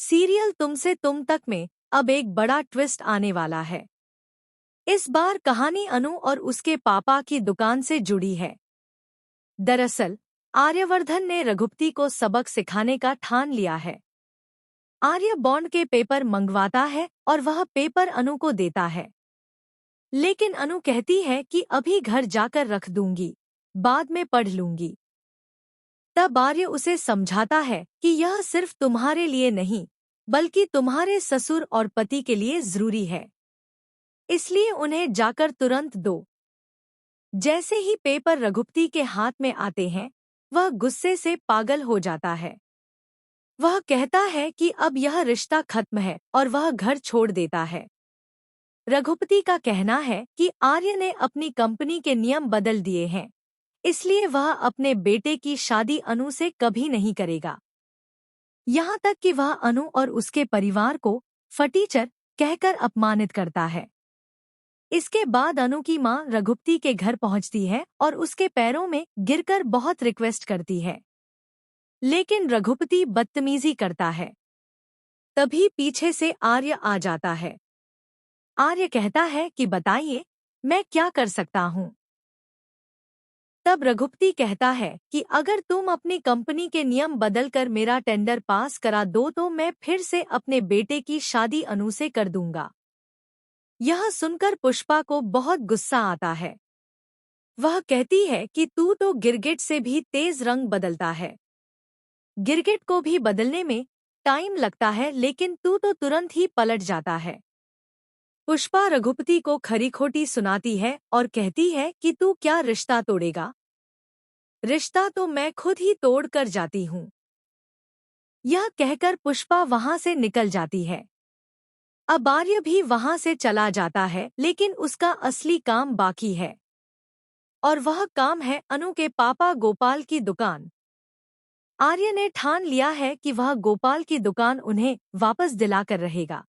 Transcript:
Serial तुमसे तुम तक में अब एक बड़ा ट्विस्ट आने वाला है। इस बार कहानी अनु और उसके पापा की दुकान से जुड़ी है। दरअसल आर्यवर्धन ने रघुपति को सबक सिखाने का ठान लिया है। आर्य बॉन्ड के पेपर मंगवाता है और वह पेपर अनु को देता है। लेकिन अनु कहती है कि अभी घर जाकर रख दूंगी, बाद में पढ़ लूंगी। तब आर्य उसे समझाता है कि यह सिर्फ तुम्हारे लिए नहीं, बल्कि तुम्हारे ससुर और पति के लिए जरूरी है, इसलिए उन्हें जाकर तुरंत दो। जैसे ही पेपर रघुपति के हाथ में आते हैं, वह गुस्से से पागल हो जाता है। वह कहता है कि अब यह रिश्ता खत्म है और वह घर छोड़ देता है। रघुपति का कहना है कि आर्य ने अपनी कंपनी के नियम बदल दिए हैं, इसलिए वह अपने बेटे की शादी अनु से कभी नहीं करेगा। यहाँ तक कि वह अनु और उसके परिवार को फटीचर कहकर अपमानित करता है। इसके बाद अनु की मां रघुपति के घर पहुंचती है और उसके पैरों में गिरकर बहुत रिक्वेस्ट करती है, लेकिन रघुपति बदतमीजी करता है। तभी पीछे से आर्य आ जाता है। आर्य कहता है कि बताइए, मैं क्या कर सकता हूँ। तब रघुपति कहता है कि अगर तुम अपनी कंपनी के नियम बदलकर मेरा टेंडर पास करा दो तो मैं फिर से अपने बेटे की शादी अनु से कर दूंगा। यह सुनकर पुष्पा को बहुत गुस्सा आता है। वह कहती है कि तू तो गिरगिट से भी तेज रंग बदलता है। गिरगिट को भी बदलने में टाइम लगता है, लेकिन तू तो तुरंत ही पलट जाता है। पुष्पा रघुपति को खरी खोटी सुनाती है और कहती है कि तू क्या रिश्ता तोड़ेगा? रिश्ता तो मैं खुद ही तोड़ कर जाती हूँ। यह कहकर पुष्पा वहां से निकल जाती है। अब आर्य भी वहां से चला जाता है, लेकिन उसका असली काम बाकी है, और वह काम है अनु के पापा गोपाल की दुकान। आर्य ने ठान लिया है कि वह गोपाल की दुकान उन्हें वापस दिलाकर रहेगा।